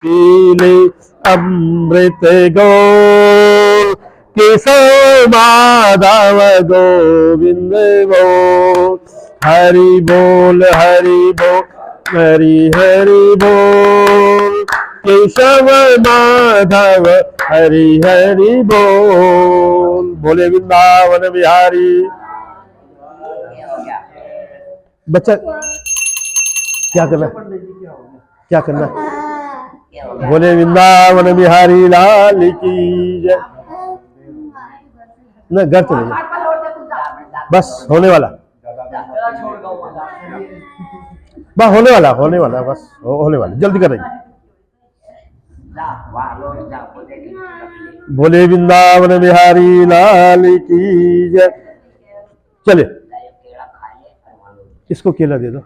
पीले अमृत गो केशव माधव गोविंद बोल। हरि बोल हरि बोल हरि हरि बोल केशव माधव हरि हरि बोल। बोले वृंदावन बिहारी। बच्चा क्या करना क्या करना? बोले वृंदावन बिहारी लाल की जय। ना घर चले जाओ, बस होने वाला, बस होने वाला बस होने वाला, जल्दी करेंगे। बोले वृंदावन बिहारी लाल की जय। चले इसको केला दे दो।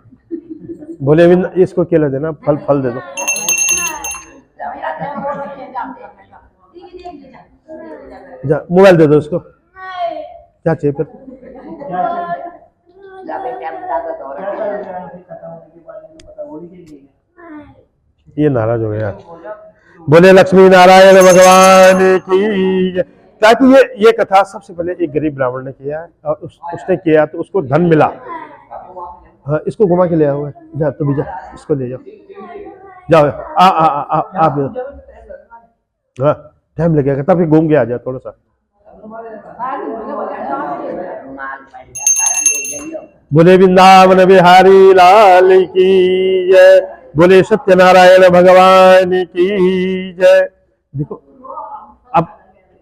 बोले इसको केला देना, फल दे दो। मोबाइल दे दो उसको। क्या चाहिए फिर? ये नाराज हो गया। बोले लक्ष्मी नारायण भगवान की। ताकि ये कथा सबसे पहले एक गरीब ब्राह्मण ने किया और उसने किया तो उसको धन मिला। हाँ, इसको घुमा के ले आओ। जा तो भी जा, इसको ले जाओ, जाओ आप। हाँ टाइम लगेगा, तब घूम के आ जाओ थोड़ा सा। बोले वृंदावन बिहारी लाल की जय। बोले सत्यनारायण भगवान की जय। देखो अब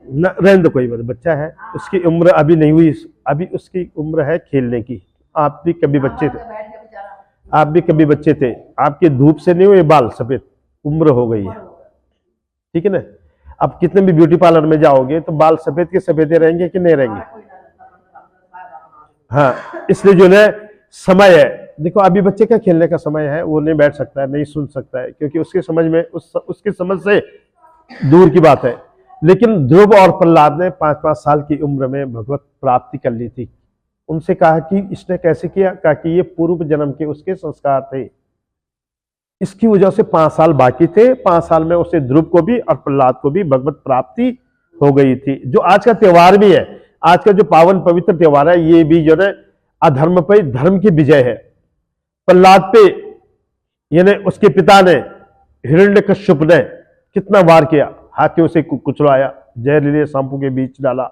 रहने दो, कोई बात, बच्चा है, उसकी उम्र अभी नहीं हुई, अभी उसकी उम्र है खेलने की। आप भी कभी बच्चे थे, आप भी कभी बच्चे थे, आपके धूप से नहीं हुए बाल सफेद, उम्र हो गई है, ठीक है ना। अब कितने भी ब्यूटी पार्लर में जाओगे तो बाल सफेद के सफेदे रहेंगे कि नहीं रहेंगे? हाँ, इसलिए जो है समय है। देखो अभी बच्चे का खेलने का समय है, वो नहीं बैठ सकता है, नहीं सुन सकता है, क्योंकि उसके समझ में उसकी समझ से दूर की बात है। लेकिन ध्रुव और प्रहलाद ने 5-5 साल की उम्र में भगवत प्राप्ति कर ली थी। उनसे कहा कि इसने कैसे किया? कहा कि ये पूर्व जन्म के उसके संस्कार थे, इसकी वजह से 5 साल बाकी थे। 5 साल में उसे ध्रुव को भी और प्रहलाद को भी भगवत प्राप्ति हो गई थी। जो आज का त्योहार भी है, आज का जो पावन पवित्र त्योहार है, ये भी जो है अधर्म पर धर्म की विजय है। प्रहलाद पे यानी उसके पिता ने हिरण्यकश्यप ने कितना वार किया, हाथियों से कुचलाया, जहरीले सांपों के बीच डाला,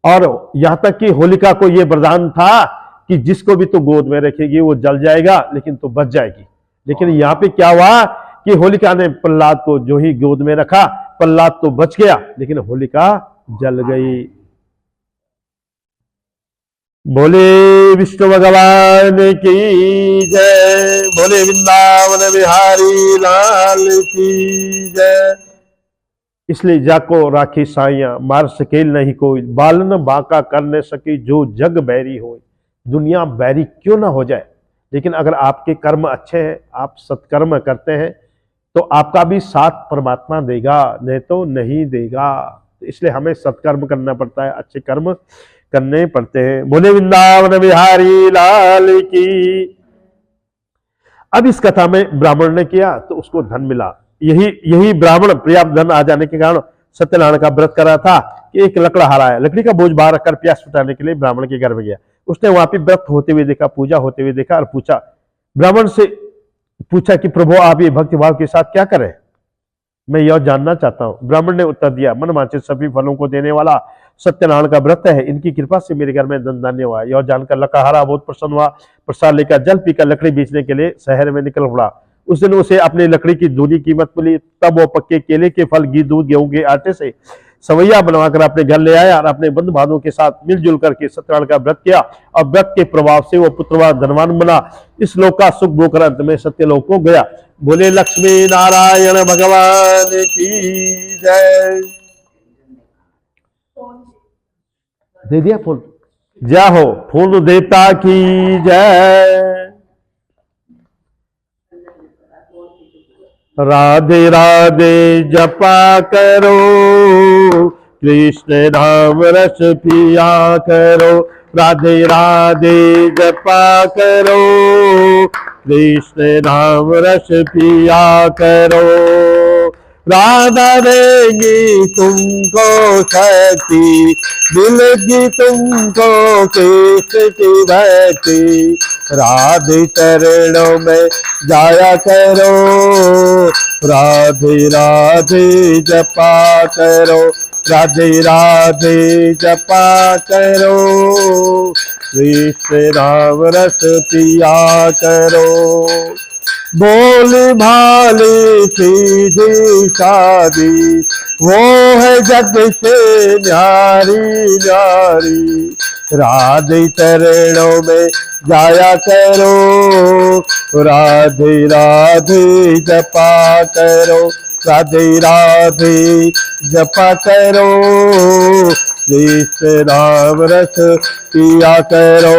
और यहां तक कि होलिका को यह वरदान था कि जिसको भी तो गोद में रखेगी वो जल जाएगा लेकिन तो बच जाएगी। लेकिन यहाँ पे क्या हुआ कि होलिका ने प्रहलाद को जो ही गोद में रखा, प्रहलाद तो बच गया लेकिन होलिका जल गई। बोले विष्णु भगवान की जय। बोले वृंदावन बिहारी लाल की जय। इसलिए जाको राखी साइया मार सकेल नहीं कोई, बालन बांका कर न सकी जो जग बैरी हो। दुनिया बैरी क्यों ना हो जाए, लेकिन अगर आपके कर्म अच्छे हैं, आप सत्कर्म करते हैं, तो आपका भी साथ परमात्मा देगा, नहीं तो नहीं देगा। इसलिए हमें सत्कर्म करना पड़ता है, अच्छे कर्म करने पड़ते हैं। बोले वृंदावन बिहारी लाल की। अब इस कथा में ब्राह्मण ने किया तो उसको धन मिला। यही ब्राह्मण पर्याप्त धन आ जाने के कारण सत्यनारायण का व्रत कर रहा था कि एक लकड़हारा है, लकड़ी का बोझ बाहर रखकर प्यास छुटाने के लिए ब्राह्मण के घर में गया। उसने वहां पे व्रत होते हुए देखा, पूजा होते हुए देखा, और पूछा, ब्राह्मण से पूछा कि प्रभु आप ये भक्तिभाव के साथ क्या करें, मैं यह जानना चाहता हूं। ब्राह्मण ने उत्तर दिया, मन वांछित सभी फलों को देने वाला सत्यनारायण का व्रत है, इनकी कृपा से मेरे घर में धन धान्य हुआ। यह जानकर लकड़हारा बहुत प्रसन्न हुआ। प्रसाद लेकर जल पीकर लकड़ी बेचने के लिए शहर में निकल पड़ा। उस दिन उसे अपनी लकड़ी की दूनी कीमत मिली। तब वो पक्के केले के फल, घी, दूध, गेहूं के आटे से सवैया बनवाकर अपने घर ले आया और अपने बंधु बांधवों के साथ मिलजुल करके सत्यनारायण का व्रत किया, और व्रत के प्रभाव से वो पुत्रवान धनवान बना। इस लोक का सुख भोकर अंत में सत्यलोक को गया। बोले लक्ष्मी नारायण भगवान की जय। दे दिया फूल, जय हो फूल देवता की जय। राधे राधे जपा करो, कृष्ण नाम रस पिया करो। राधे राधे जपा करो, कृष्ण नाम रस पिया करो। राधा देगी तुमको शक्ति, मिलेगी तुमको कृष्ण की भक्ति। राधे चरणों में जाया करो, राधे राधे जपा करो, राधे राधे जपा करो, कृष्ण राम रस पिया करो। भोली भाली सीधी सादी, वो है जग से न्यारी न्यारी। राधे चरणों में जाया करो, राधे राधे जपा करो, राधे राधे जपा करो, कृष्ण राम रस पिया करो।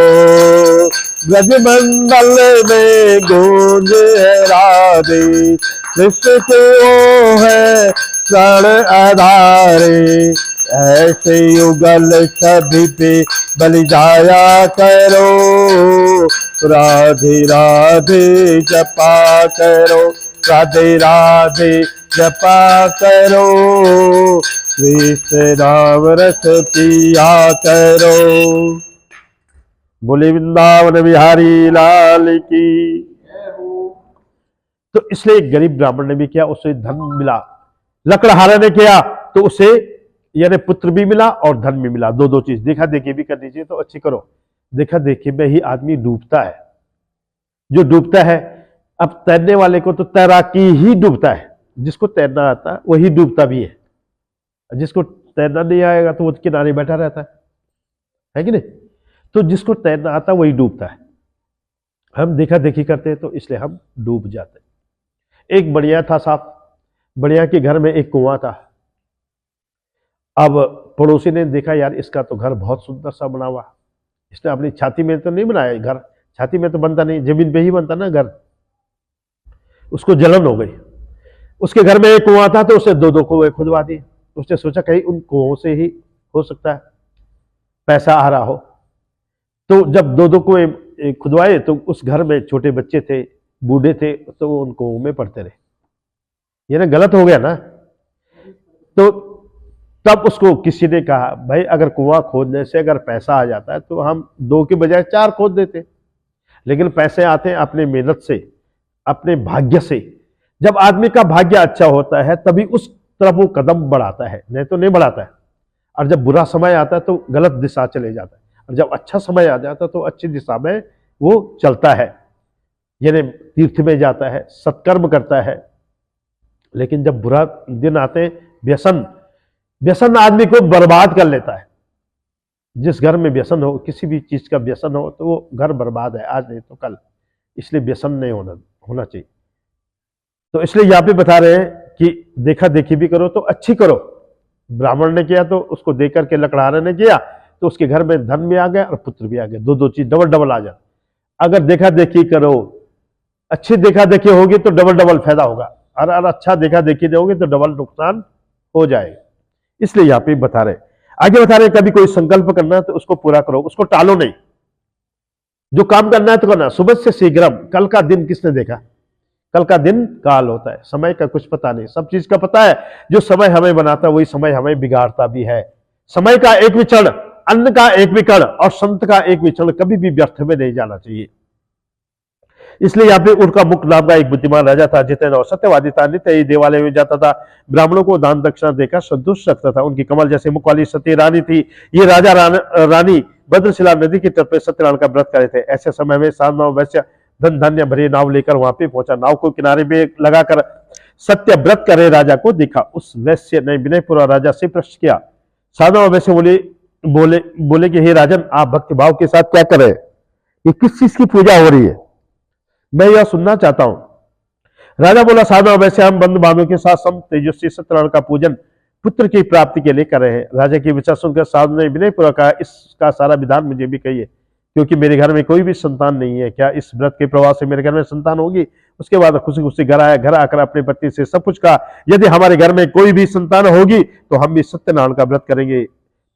ब्रजमंडल में गूंज है राधे, कृष्ण के वो है प्राण आधारे। ऐसे युगल सभी पे बलि जाया करो, राधे राधे जपा करो, राधे राधे जपा करो, कृष्ण राम रस पिया करो। बोले वृंदावन बिहारी लाल की। तो इसलिए गरीब ब्राह्मण ने भी किया, उसे धन मिला। लकड़हारे ने किया तो उसे यानी पुत्र भी मिला और धन भी मिला। दो दो चीज। देखा देखी भी करनी चाहिए तो अच्छी करो। देखा देखी में ही आदमी डूबता है। जो डूबता है, अब तैरने वाले को तो तैराकी ही डूबता है, जिसको तैरना आता है वही डूबता भी है। जिसको तैरना नहीं आएगा तो वो किनारे बैठा रहता है कि नहीं। तो जिसको तैरना आता वही डूबता है। हम देखा देखी करते हैं तो इसलिए हम डूब जाते हैं। एक बढ़िया था साहब, बढ़िया के घर में एक कुआं था। अब पड़ोसी ने देखा, यार इसका तो घर बहुत सुंदर सा बना हुआ। इसने अपनी छाती में तो नहीं बनाया घर, छाती में तो बनता नहीं, जमीन पे ही बनता ना घर। उसको जलन हो गई। उसके घर में एक कुआं था तो उसने दो दो कुएं खुदवा दिए। उसने सोचा कहीं उन कुओं से ही हो सकता है पैसा आ रहा हो। तो जब दो दो कुएं खुदवाए तो उस घर में छोटे बच्चे थे, बूढ़े थे, तो वो उन कुओं में पड़ते रहे। ये ना गलत हो गया ना। तो तब उसको किसी ने कहा, भाई अगर कुआं खोदने से अगर पैसा आ जाता है तो हम 2 के बजाय 4 खोद देते। लेकिन पैसे आते हैं अपने मेहनत से, अपने भाग्य से। जब आदमी का भाग्य अच्छा होता है तभी उस तरफ वो कदम बढ़ाता है, नहीं तो नहीं बढ़ाता है। और जब बुरा समय आता है तो गलत दिशा चले जाता है, और जब अच्छा समय आ जाता है तो अच्छी दिशा में वो चलता है, यानी तीर्थ में जाता है, सत्कर्म करता है। लेकिन जब बुरा दिन आते हैं, व्यसन आदमी को बर्बाद कर लेता है। जिस घर में व्यसन हो, किसी भी चीज का व्यसन हो, तो वो घर बर्बाद है, आज नहीं तो कल। इसलिए व्यसन नहीं होना चाहिए। तो इसलिए यहाँ पे बता रहे हैं कि देखा देखी भी करो तो अच्छी करो। ब्राह्मण ने किया तो उसको देख करके लकड़हारे ने किया तो उसके घर में धन भी आ गया और पुत्र भी आ गया। दो दो चीज डबल डबल आ जाए। अगर देखा देखी करो, अच्छी देखा देखी होगी तो डबल डबल फायदा होगा, और अच्छा देखा देखी नहीं होगी तो डबल नुकसान हो जाएगा। इसलिए यहाँ पे बता रहे, आगे बता रहे, कभी कोई संकल्प करना है तो उसको पूरा करो, उसको टालो नहीं। जो काम करना है तो करना। सुबह से शीघ्रम। कल का दिन किसने देखा? कल का दिन काल होता है, समय का कुछ पता नहीं। सब चीज का पता है। जो समय हमें बनाता है वही समय हमें बिगाड़ता भी है। समय का एक भी क्षण, अन्न का एक भी कण और संत का एक भी क्षण कभी भी व्यर्थ में नहीं जाना चाहिए। इसलिए यहाँ पे उनका मुख्य नाम का एक बुद्धिमान राजा था, जितेंद्र और सत्यवादी था। नित्य ही देवालय में जाता था, ब्राह्मणों को दान दक्षिणा देकर संतुष्ट रखता था। उनकी कमल जैसे मुख वाली सती रानी थी। ये राजा रानी भद्रशिला नदी के तट पर सत्यनारायण का व्रत करे थे। ऐसे समय में साधु वैश्य धन धान्य भरी नाव लेकर वहां पे पहुंचा। नाव को किनारे में लगाकर सत्य व्रत करे राजा को देखा। उस वैश्य ने विनयपूर्वक राजा से प्रश्न किया। साधु वैश्य बोले कि हे राजन, आप भक्ति भाव के साथ क्या कर रहे हैं? ये किस चीज की पूजा हो रही है? मैं यह सुनना चाहता हूं। राजा बोला, साधु वैसे हम बंधु बांधवों के साथ सम तेजस्वी सत्यनारायण का पूजन पुत्र की प्राप्ति के लिए कर रहे हैं। राजा की विचार सुनकर साधु ने विनयपूर्वक कहा, इसका सारा विधान मुझे भी कहिए, क्योंकि मेरे घर में कोई भी संतान नहीं है। क्या इस व्रत के प्रभाव से मेरे घर में संतान होगी? उसके बाद खुशी खुशी घर आया। घर आकर अपने पति से सब कुछ कहा, यदि हमारे घर में कोई भी संतान होगी तो हम भी सत्यनारायण का व्रत करेंगे।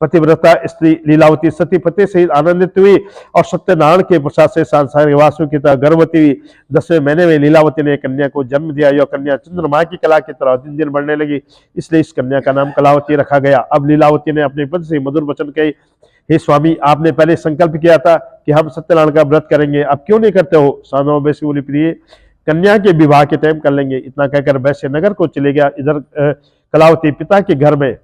पतिव्रता स्त्री लीलावती सती पति सहित आनंदित हुई और सत्यनारायण के प्रसाद से सांसारिक वासु की तरह गर्भवती हुई। 10वें महीने में लीलावती ने कन्या को जन्म दिया। यह कन्या चंद्रमा की कला की तरह दिन दिन बढ़ने लगी, इसलिए इस कन्या का नाम कलावती रखा गया। अब लीलावती ने अपने पति से मधुर वचन कहे, हे स्वामी, आपने पहले संकल्प किया था कि हम सत्यनारायण का व्रत करेंगे, अब क्यों नहीं करते हो? साधु वैश्य बोली, प्रिय, कन्या के विवाह के टाइम कर लेंगे। इतना कहकर वैश्य नगर को चले गया। इधर कलावती पिता के घर में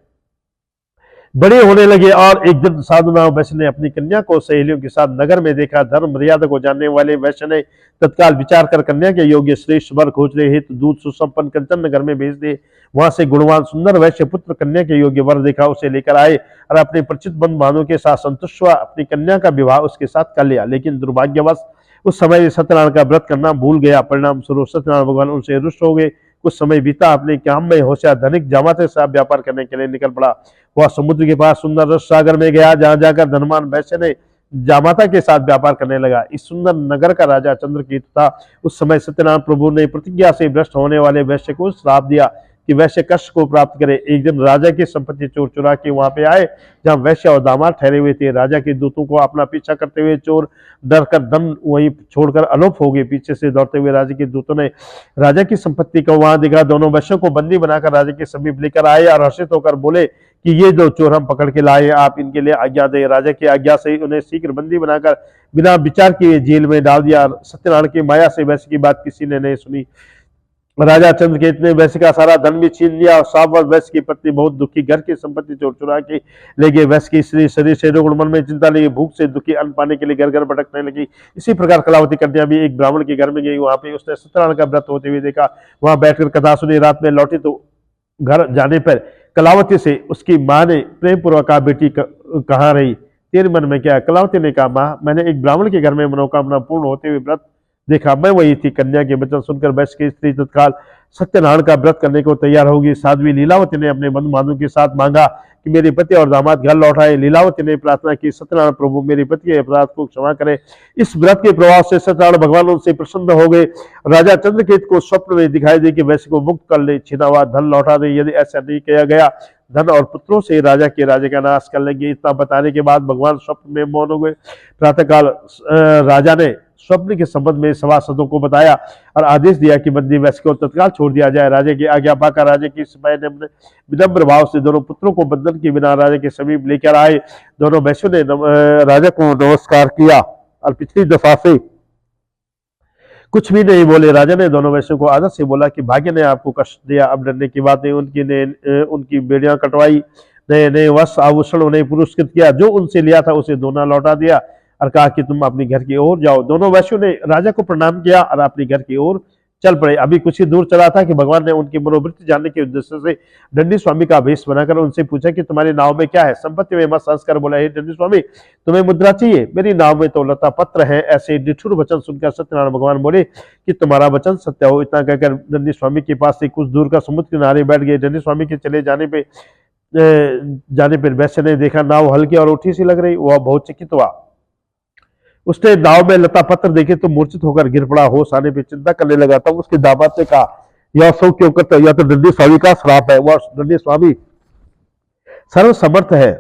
बड़े होने लगे और एक दिन साधुनाव वैश्य ने अपनी कन्या को सहेलियों के साथ नगर में देखा। धर्म मर्यादा को जानने वाले वैश्य ने तत्काल विचार कर कन्या के योग्य श्रेष्ठ वर खोजने हेतु दूत सुसंपन्न कंचन नगर में भेज दिए। वहां से गुणवान सुंदर वैश्य पुत्र कन्या के योग्य वर देखा, उसे लेकर आए और अपने परिचित बंधु बांधवों के साथ संतुष्ट हुआ। अपनी कन्या का विवाह उसके साथ कर लिया, लेकिन दुर्भाग्यवश उस समय सत्यनारायण का व्रत करना भूल गया। परिणाम स्वरूप सत्यनारायण भगवान उनसे रुष्ट हो गए। कुछ समय बीता, अपने काम में होशियार धनिक जामाता के साथ व्यापार करने के लिए निकल पड़ा। वह समुद्र के पास सुंदर रस सागर में गया, जहां जाकर धनवान वैश्य ने जामाता के साथ व्यापार करने लगा। इस सुंदर नगर का राजा चंद्रकेतु था। उस समय सत्यनारायण प्रभु ने प्रतिज्ञा से भ्रष्ट होने वाले वैश्य को श्राप दिया कि वैश्य कष्ट को प्राप्त करे। एक दिन राजा की संपत्ति चोर चुरा के वहां पे आए, जहां वैश्य और दामाद ठहरे हुए थे। राजा के दूतों को अपना पीछा करते हुए चोर डर कर दम वहीं छोड़कर अलोप हो गए। पीछे से दौड़ते हुए राजा के दूतों ने राजा की संपत्ति को वहां देखा। दोनों वैश्यों को बंदी बनाकर राजा के समीप लेकर आए और हर्षित होकर बोले कि ये जो चोर हम पकड़ के लाए, आप इनके लिए आज्ञा दें। राजा की आज्ञा से उन्हें शीघ्र बंदी बनाकर बिना विचार किए जेल में डाल दिया। सत्यनारायण की माया से वैश्य की बात किसी ने नहीं सुनी। राजा चंद्रकेतु ने वैश्य का सारा धन भी छीन लिया और साफ वैश्य की पत्नी बहुत दुखी, घर की संपत्ति चोर चुरा के ले गए। वैश्य की स्त्री शरीर से रोग, मन में चिंता लगी, भूख से दुखी, अन्न पाने के लिए घर घर भटकने लगी। इसी प्रकार कलावती कन्या भी एक ब्राह्मण के घर में गई। वहां पे उसने सत्यनारायण का व्रत होते हुए देखा। वहां बैठकर कथा सुनी। रात में लौटी तो घर जाने पर कलावती से उसकी माँ ने प्रेम पूर्वक कहा, बेटी कहाँ रही, तेरे मन में क्या? कलावती ने कहा, माँ, मैंने एक ब्राह्मण के घर में मनोकामना पूर्ण होते हुए व्रत देखा, मैं वही थी। कन्या के वचन सुनकर वैश्य की स्त्री तत्काल सत्यनारायण का व्रत करने को तैयार होगी। साध्वी लीलावती ने अपने बंधु बांधवों के साथ मांगा कि मेरे पति और दामाद घर लौट आए। लीलावती ने प्रार्थना की, सत्यनारायण प्रभु मेरे पति के अपराध को क्षमा करें। इस व्रत के प्रभाव से सत्यनारायण भगवान उनसे प्रसन्न हो गए। राजा चंद्रकेतु को स्वप्न में दिखाई दे कि वैश्य को मुक्त कर ले, छिना हुआ धन लौटा दे। यदि ऐसा नहीं किया गया, धन और पुत्रों से राजा का नाश कर लेंगे। इतना बताने के बाद भगवान स्वप्न में मौन हो गए। प्रातःकाल राजा ने स्वप्न के संबंध में सभासदों को बताया और आदेश दिया कि बंदी वैश्य को तत्काल छोड़ दिया जाए। राजा की आज्ञा पाकर राजा की सिपाही ने अपने विनम्र भाव से दोनों पुत्रों को बंधन के बिना राजा के समीप लेकर आए। दोनों वैश्यों ने राजा को नमस्कार किया और पिछली दफा से कुछ भी नहीं बोले। राजा ने दोनों वैश्यों को आदर से बोला कि भाग्य ने आपको कष्ट दिया, अब डरने की बात नहीं। उनकी बेड़ियां कटवाई, नए नए वस्त्र आभूषण उन्हें पुरस्कृत किया, जो उनसे लिया था उसे दोना लौटा दिया और कहा कि तुम अपने घर की ओर जाओ। दोनों वैश्यों ने राजा को प्रणाम किया और अपने घर की ओर चल पड़े। अभी कुछ ही दूर चला था कि भगवान ने उनकी मनोवृत्ति जानने के उद्देश्य से दंडी स्वामी का वेश बनाकर उनसे पूछा कि तुम्हारी नाव में क्या है? संपत्ति में मत संस्कार बोला, हे दंडी स्वामी, तुम्हें मुद्रा चाहिए? मेरी नाव में तो लता पत्र है। ऐसे निठुर वचन सुनकर सत्यनारायण भगवान बोले कि तुम्हारा वचन सत्य हो। इतना कहकर दंडी स्वामी के पास से कुछ दूर का समुद्र किनारे बैठ गए। दंडी स्वामी के चले जाने पर वैश्य ने देखा नाव हल्की और उठी सी लग रही। वह बहुत चकित हुआ। उसने नाव में लता पत्र देखे तो मूर्छित होकर गिर पड़ा। होश आने पर चिंता करने लगा। तब उसके दामाद ने कहा, यह सो क्यों करते? यह तो दंडी स्वामी का श्राप है। वह दंडी स्वामी सर्वसमर्थ है,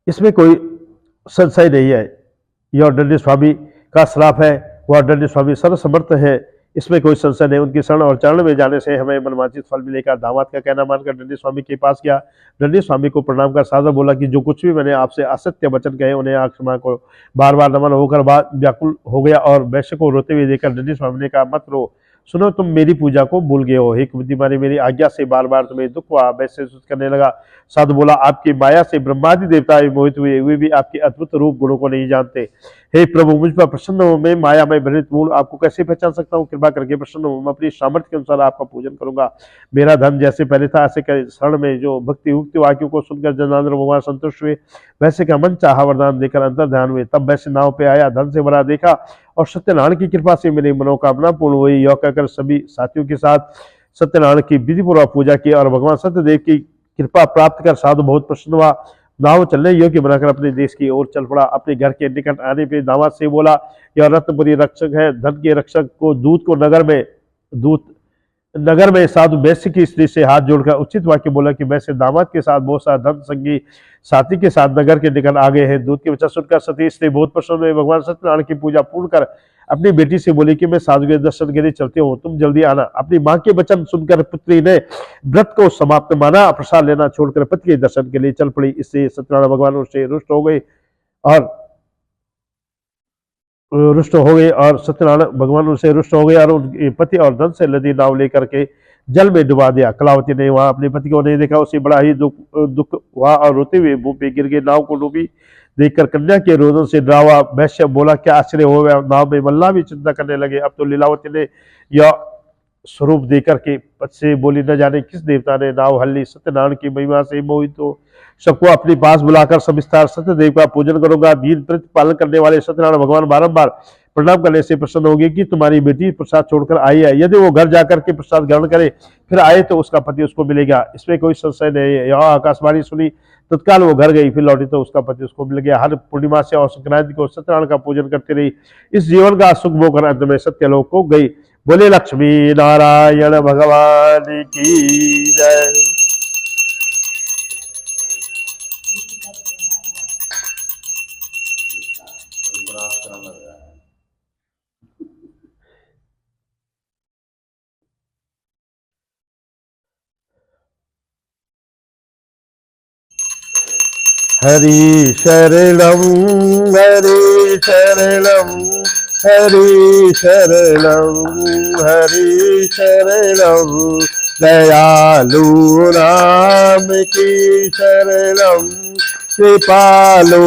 इसमें कोई संशय नहीं है। यह दंडी स्वामी का श्राप है। वह दंडी स्वामी सर्वसमर्थ है, इसमें कोई संशय नहीं। उनकी शरण और चरण में जाने से हमें मनवांछित फल मिलेगा। दामाद का कहना मानकर दंडी स्वामी के पास गया। दंडी स्वामी को प्रणाम कर सादर बोला कि जो कुछ भी मैंने आपसे असत्य वचन कहे उन्हें आप क्षमा करो। बार बार नमन होकर व्याकुल हो गया और वैश्य को रोते हुए देखकर दंडी स्वामी ने कहा, मत रो, सुनो, तुम मेरी पूजा को भूल गए हो। हे कुंती, मेरी आज्ञा से बार बार तुम्हें दुख हुआ। वैश्य करने लगा। साधु बोला, आपकी माया से ब्रह्मादि देवता मोहित हुए, वे भी आपके अद्भुत रूप गुणों को नहीं जानते। हे प्रभु, मुझ पर प्रसन्न हो। मैं माया में भ्रमित मूल आपको कैसे पहचान सकता हूँ? कृपा करके प्रसन्न हो। मैं अपनी सामर्थ्य के अनुसार आपका पूजन करूंगा। मेरा धन जैसे पहले था ऐसे शरण में जो भक्ति युक्त वाक्यों को सुनकर जनार्दन भगवान संतुष्ट हुए, वैसे का मन चाहा वरदान देकर अंतर ध्यान हुए। तब वैसे नाव पे आया, धन से भरा देखा और सत्यनारायण की कृपा से मेरी मनोकामना पूर्ण हुई। यह कहकर सभी साथियों के साथ सत्यनारायण की विधिपूर्वक पूजा की और भगवान सत्यदेव की कृपा प्राप्त कर साधु बहुत प्रसन्न हुआ। नाव चलने योग्य बनाकर अपने देश की ओर चल पड़ा। अपने घर के निकट आने पर दामाद से बोला, यह रत्नपुरी रक्षक है। धन के रक्षक को दूत को नगर में दूत नगर में साधु वैश्य की स्त्री से हाथ जोड़कर उचित वाक्य बोला कि वैसे दामाद के साथ बहुत सारा धन संगी साथी के साथ नगर के निकल आ गए हैं। दूध के वचन सुनकर सती स्त्री बहुत प्रसन्न हुई, भगवान सत्यनारायण की पूजा पूर्ण कर अपनी बेटी से बोली कि मैं साधु के दर्शन के लिए चलती हूँ, तुम जल्दी आना। अपनी माँ के वचन सुनकर पुत्री ने व्रत को समाप्त माना, प्रसाद लेना छोड़कर पति के दर्शन के लिए चल पड़ी। इससे सत्यनारायण भगवान उससे रुष्ट हो गए और सत्यनारायण भगवान उनसे रुष्ट हो गए और उनके पति और धन से लदी नाव लेकर के जल में डुबा दिया। कलावती ने वहां अपने पति को नहीं देखा, उसे बड़ा ही दुख हुआ और रोते हुए मुंह पे गिर गए। नाव को डूबी देखकर कन्या के रोदन से डरावा वैश्य बोला, क्या आश्चर्य हो गया। नाव में मल्लाह भी चिंता करने लगे। अब तो लीलावती ने यह स्वरूप देकर के पति से बोली, न जाने किस देवता ने नाव हल्ली, सत्यनारायण की महिमा से मोहित हो सबको अपने पास बुलाकर सविस्तार सत्यदेव का पूजन करूंगा। दीन प्रति पालन करने वाले सत्यनारायण भगवान बारंबार प्रणाम करने से प्रसन्न होगी कि तुम्हारी बेटी प्रसाद छोड़कर आई है। यदि वो घर जाकर के प्रसाद ग्रहण करे फिर आए तो उसका पति उसको मिलेगा, इसमें कोई संशय नहीं है। यह आकाशवाणी सुनी तत्काल वो घर गई, फिर लौटी तो उसका पति उसको मिल गया। हर पूर्णिमा से और संक्रांति को सत्यनारायण का पूजन करती रही। इस जीवन का सुख भोग अंत में सत्यलोक को गई। बोले लक्ष्मी नारायण भगवान की जय। हरि शरणं हरि शरणं हरि शरणं हरि शरणं दयालु राम की शरणं कृपालु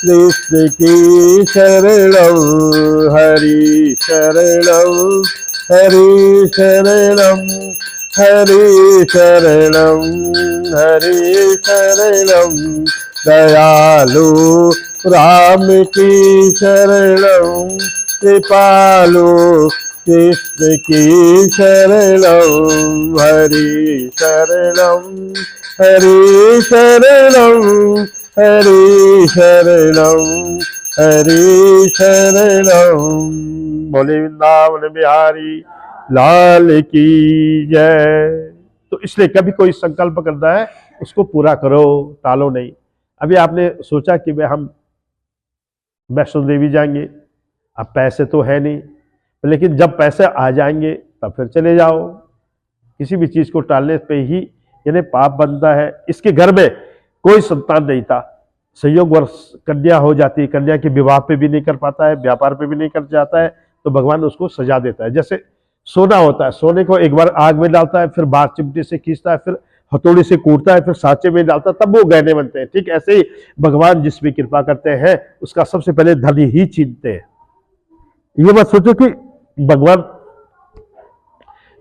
कृष्ण की शरणं हरि शरणं हरि शरणं हरि शरणं हरि शरणं दयालु राम की शरणं कृपालु कृष्ण की शरणं हरि शरणं हरि शरणं हरि शरणं हरि शरणं। बोले वृंदावन बिहारी लाल की जय। तो इसलिए कभी कोई संकल्प करता है उसको पूरा करो, टालो नहीं। अभी आपने सोचा कि हम वैष्णो देवी जाएंगे, अब पैसे तो है नहीं, लेकिन जब पैसे आ जाएंगे तब फिर चले जाओ। किसी भी चीज को टालने पे ही यानी पाप बनता है। इसके घर में कोई संतान नहीं था, संयोग वर्ष कन्या हो जाती है, कन्या के विवाह पे भी नहीं कर पाता है, व्यापार पे भी नहीं कर जाता है, तो भगवान उसको सजा देता है। जैसे सोना होता है, सोने को एक बार आग में डालता है, फिर बाहर चिमटे से खींचता है, फिर हथौड़ी से कूटता है, फिर सांचे में डालता है, तब वो गहने बनते हैं। ठीक ऐसे ही भगवान जिस भी कृपा करते हैं उसका सबसे पहले धन ही छीनते हैं। ये मत सोचो कि भगवान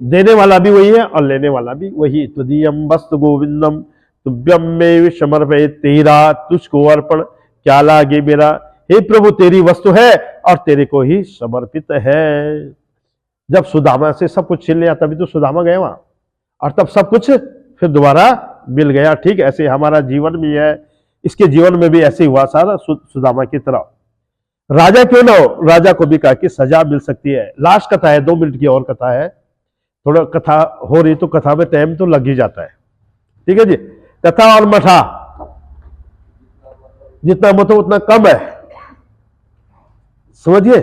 देने वाला भी वही है और लेने वाला भी वही। त्वदीयम वस्तु गोविंदम तुभ्यम में समर्पये, तेरा तुझको अर्पण क्या लागे मेरा। हे प्रभु तेरी वस्तु है और तेरे को ही समर्पित है। जब सुदामा से सब कुछ छीन लिया तभी तो सुदामा गए वहां, और तब सब कुछ फिर दोबारा मिल गया। ठीक ऐसे हमारा जीवन भी है, इसके जीवन में भी ऐसे हुआ सारा सुदामा की तरह। राजा क्यों ना हो, राजा को भी कहा कि सजा मिल सकती है। लास्ट कथा है, 2 मिनट की और कथा है। थोड़ा कथा हो रही तो कथा में टाइम तो लग ही जाता है। ठीक है जी, कथा और मठा जितना मठो उतना कम है, समझिए।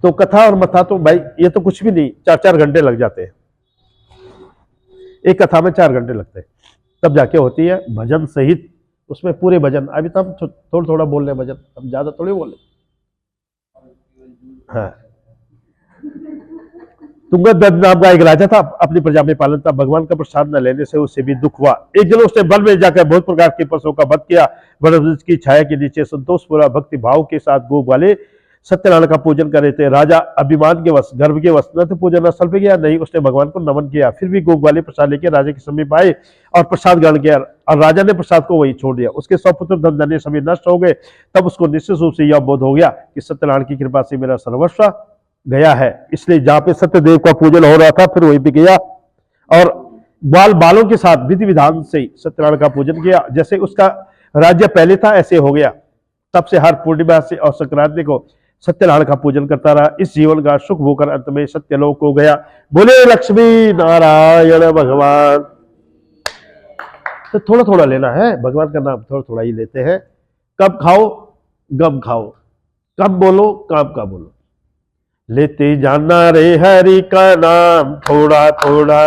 तो कथा और मथा तो भाई ये तो कुछ भी नहीं, 4-4 घंटे लग जाते हैं। एक कथा में 4 घंटे लगते हैं, तब जाके होती है भजन सहित, उसमें पूरे भजन। अभी तो हम थोड़ा थोड़ा बोल रहे हैं भजन, हम ज्यादा थोड़े बोले। हाँ, तुंगदत्त नाम का एक राजा था, अपनी प्रजा में पालन था। भगवान का प्रसाद न लेने से उसे भी दुख हुआ। एक दिन उसने वन में जाकर बहुत प्रकार के पशुओं का वध किया। वृक्ष की छाया के नीचे संतोषपूर्ण भक्ति भाव के साथ गोप वाले सत्यनारायण का पूजन कर रहे थे। राजा अभिमान के वश, गर्भ के वश न तो पूजन स्थल पे गया, नहीं उसने भगवान को नमन किया। फिर भी गोप वाले प्रसाद लेकर राजा के समीप आए और प्रसाद ग्रहण किया, और राजा ने प्रसाद को वही छोड़ दिया। उसके 100 पुत्र धन धन्य सभी नष्ट हो गए। तब उसको निश्चित रूप से यह बोध हो गया कि सत्यनारायण की कृपा से मेरा सर्वस्व गया है। इसलिए जहां पे सत्यदेव का पूजन हो रहा था फिर वहीं पे गया और बालों के साथ विधि विधान से सत्यनारायण का पूजन किया। जैसे उसका राज्य पहले था ऐसे हो गया। तब से हर पूर्णिमा से और संक्रांति को सत्यनारायण का पूजन करता रहा, इस जीवन का सुख भोकर अंत में सत्यलोक हो गया। बोले लक्ष्मी नारायण भगवान। तो थोड़ा थोड़ा लेना है, भगवान का नाम थोड़ा थोड़ा ही लेते हैं। कब खाओ गब खाओ, कब बोलो कब का बोलो, लेते जाना रे हरि का नाम थोड़ा थोड़ा,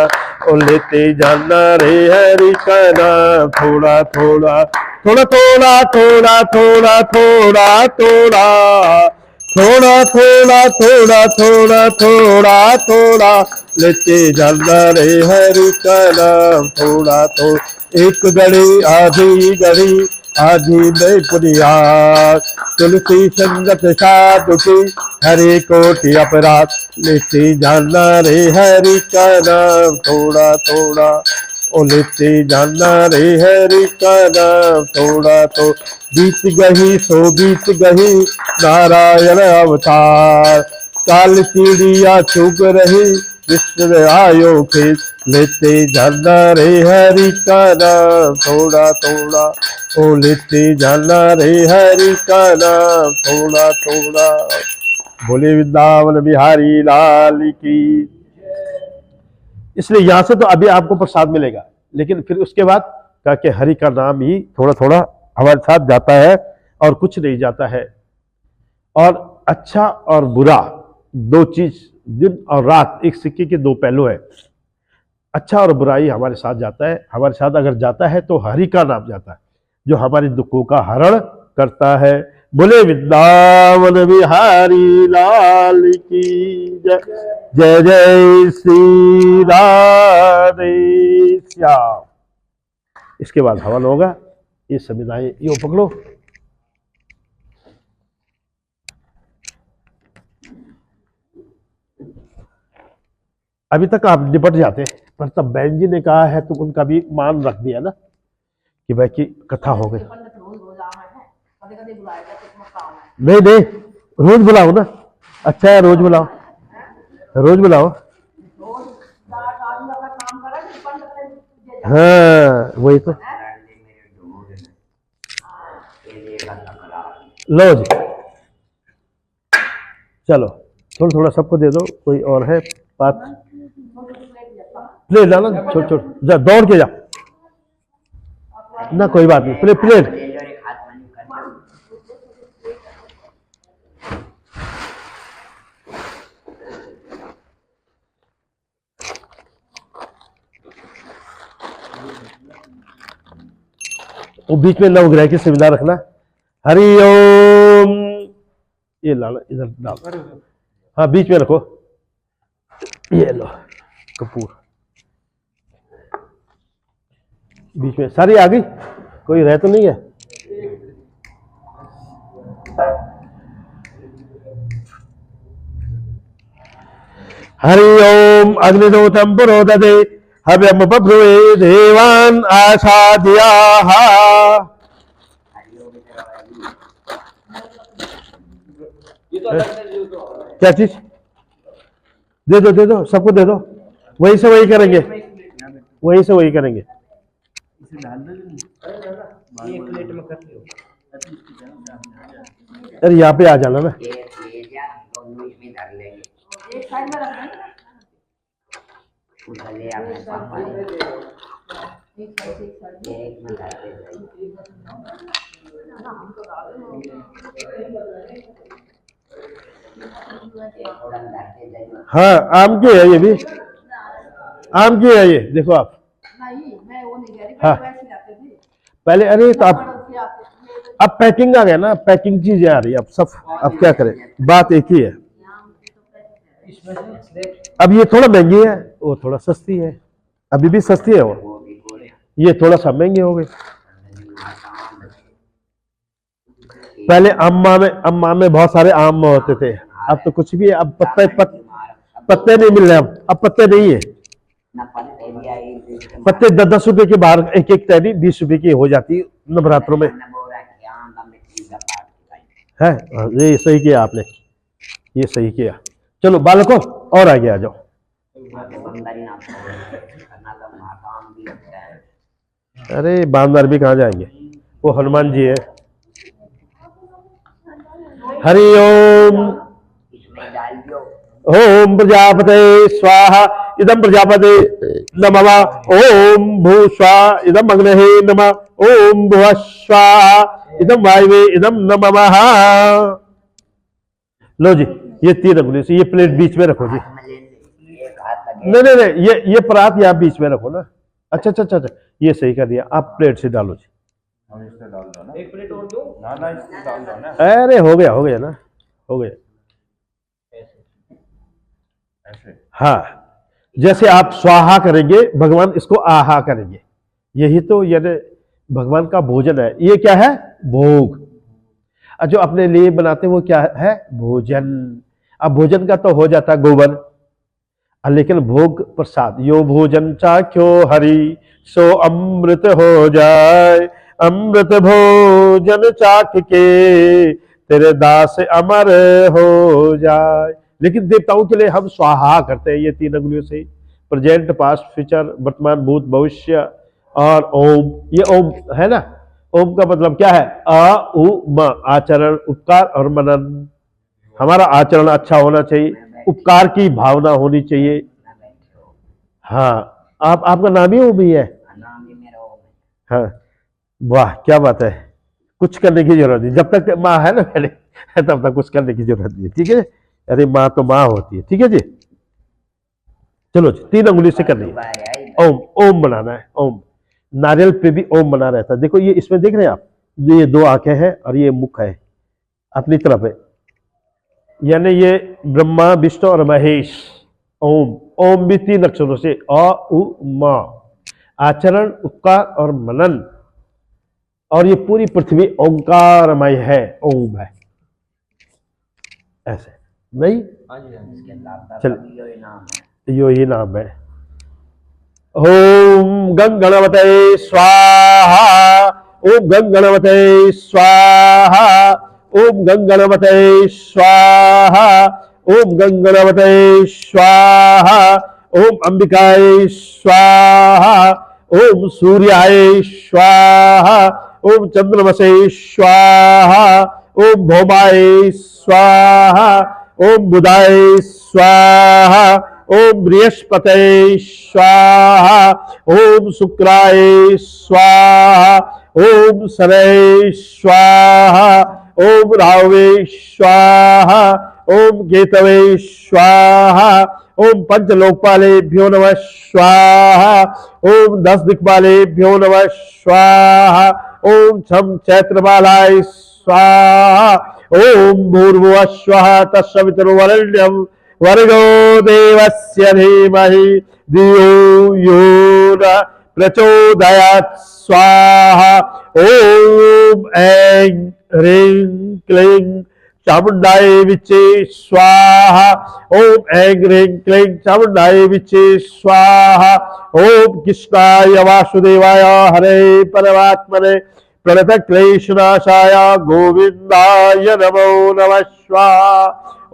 और लेते जाना रे हरि का नाम थोड़ा थोड़ा, थोड़ा थोड़ा थोड़ा थोड़ा थोड़ा थोड़ा, थोड़ा थोड़ा थोड़ा थोड़ा थोड़ा थोड़ा, लेते जाना रे हरि का नाम थोड़ा थोड़ा। एक घड़ी आधी घड़ी आधी में पुनियाद, तुलसी संगत साधु की हरि कोटि अपराध, लेते जाना रे हरि का नाम थोड़ा थोड़ा, ओ लेते जाना रे हरि का नाम थोड़ा तो। बीत गही सो बीत गही नारायण अवतार, काल चिड़िया चुग रही विष्णु आयो के, लेते जाना रे हरि का नाम थोड़ा थोड़ा, ओ लेते जाना रे हरि का नाम थोड़ा थोड़ा। बोले वृंदावन बिहारी लाल की। इसलिए यहां से तो अभी आपको प्रसाद मिलेगा, लेकिन फिर उसके बाद कहा कि हरि का नाम ही थोड़ा थोड़ा हमारे साथ जाता है और कुछ नहीं जाता है। और अच्छा और बुरा दो चीज, दिन और रात एक सिक्के के दो पहलू है। अच्छा और बुराई हमारे साथ जाता है, हमारे साथ अगर जाता है तो हरि का नाम जाता है जो हमारे दुखों का हरण करता है। बोले वृंदावन बिहारी लाल की जय, जय जय श्री राधे श्याम। इसके बाद हवन होगा। ये संविधाएं यो पकड़ो। अभी तक आप निपट जाते, पर तब बहन जी ने कहा है तो उनका भी मान रख दिया ना कि भाई की कथा हो गई। नहीं नहीं, रोज बुलाओ ना, अच्छा है रोज बुलाओ, रोज बुलाओ। हाँ वही तो। लो जी चलो, थोड़ा थोड़ा सबको दे दो। कोई और है बात? प्लेट डालो, छोड़ छोड़ जा, दौड़ के जा ना, कोई बात नहीं। प्लेट प्लेट वो बीच में नवग्रह की सुविधा रखना। हरि ओम। ये लाल इधर डाल, हाँ बीच में रखो। ये लो कपूर बीच में। सारी आ गई, कोई रह तो नहीं है? हरि ओम अग्निदोतम पुरोदते हव्यम बभ्रुवे देवान आसाद्याः। क्या चीज? दे दो दे दो, सबको दे दो। वहीं से वही करेंगे, वहीं से वही करेंगे। अरे यहाँ पे आ जाना ना। हाँ आम की है ये भी, आम की है ये, देखो आप। हाँ पहले, अरे तो अब पैकिंग आ गया ना, पैकिंग चीजें आ रही है अब सब। अब क्या करें, बात एक ही है। अब ये थोड़ा महंगी है, वो थोड़ा सस्ती है। अभी भी सस्ती है वो, ये थोड़ा सा महंगे हो गए। पहले अम्मा में बहुत सारे आम होते थे, अब तो कुछ भी है। अब पत्ते नहीं मिल रहे, अब पत्ते नहीं है। पत्ते 10-10 रुपए के बाहर एक एक टहनी 20 रुपए की हो जाती नवरात्रों में है। ये सही किया आपने, ये सही किया। चलो बालकों और आगे आ जाओ। अरे बांदर भी कहाँ जाएंगे, वो हनुमान जी है। हरि ओम। इसमें डाल दो। ओम प्रजापते स्वाहा इदम प्रजापते नमः। ओम भू स्वाहा इदम अग्नये नमः। ओम भुवः स्वाहा इदम वायवे इदम नमः। लो जी, ये 3 अंगुली से ये प्लेट बीच में रखो जी। एक हाथ लगे। नहीं नहीं नहीं, ये परात आप बीच में रखो ना। अच्छा अच्छा अच्छा, ये सही कर दिया। आप प्लेट से डालो जी। हम इससे डाल दो ना, एक प्लेट और दो ना, ना इससे डाल दो ना। अरे हो गया ना, हो गया। ऐसे हाँ, जैसे आप स्वाहा करेंगे भगवान इसको आहा करेंगे। यही तो यानी भगवान का भोजन है। ये क्या है? भोग। और जो अपने लिए बनाते हैं वो क्या है? भोजन। अब भोजन का तो हो जाता गोबर, लेकिन भोग प्रसाद। यो भोजन चाख्यो हरि सो अमृत हो जाए। अमृत भोजन चाख के तेरे दास अमर हो जाए। लेकिन देवताओं के लिए हम स्वाहा करते हैं ये 3 अंगुलियों से। प्रेजेंट, पास्ट, फ्यूचर, वर्तमान, भूत, भविष्य और ओम। ये ओम है ना। ओम का मतलब क्या है? अ उ म, आचरण, उपकार और मनन। हमारा आचरण अच्छा होना चाहिए, उपकार की भावना होनी चाहिए। हाँ, आपका नाम ही ओम ही है। नाम ही मेरा ओम है। हाँ, वाह क्या बात है। कुछ करने की जरूरत नहीं, जब तक माँ है ना पहले तब तक कुछ करने की जरूरत नहीं है। ठीक है, अरे माँ तो माँ होती है। ठीक है जी, चलो जी, 3 अंगुली से करनी है। ओम, ओम बनाना है। ओम, नारियल पे भी ओम बना रहता है। देखो ये इसमें देख रहे हैं आप, ये 2 आंखें हैं और ये मुख है अपनी तरफ है, यानी ये ब्रह्मा, विष्णु और महेश। ओम, ओम भी 3 अक्षरों से, अ उ म। आचरण, उपकार और मनन। और ये पूरी पृथ्वी ओंकारमय है, ओम है ऐसे नहीं। चल, यो ही नाम है। ओम गंग गणपते स्वाहा। ओम गंग गणपते स्वाहा। ओम गंग गणपते स्वाहा। ओम गंग गणपते स्वाहा। ओम अंबिकाय स्वाहा। ओम सूर्याय स्वाहा। ओम चंद्रमसे स्वाहा। ओम भौमाय स्वाहा। ओम बुधाय स्वाहा। ओम बृहस्पते स्वाहा। ओम शुक्राय स्वाहा। ओम शनये स्वाहा। ओम राहवे स्वाहा। ओम केतवे स्वाहा। ओम पंचलोकपालेभ्यो नमः स्वाहा। ओम 10 दिक्पालेभ्यो नमः स्वाहा। ओम छम चैत्रबालाय स्वाहा। ओम भूर्भुवः स्वः तत्सवितुर्वरेण्यं वर्गो देवस्य धीमहि धियो यो न प्रचोदयात् स्वाहा। ओम ऐं ह्रीं क्लीं चामुंडाय विचे स्वाहा। ओम ऐं ह्रीं क्लीं चामुंडाय विचे स्वाहा। ओम कृष्णाय वासुदेवाय हरे परमात्मने प्रणत क्लेशनाशाय गोविंदाय नमो नमः स्वाहा।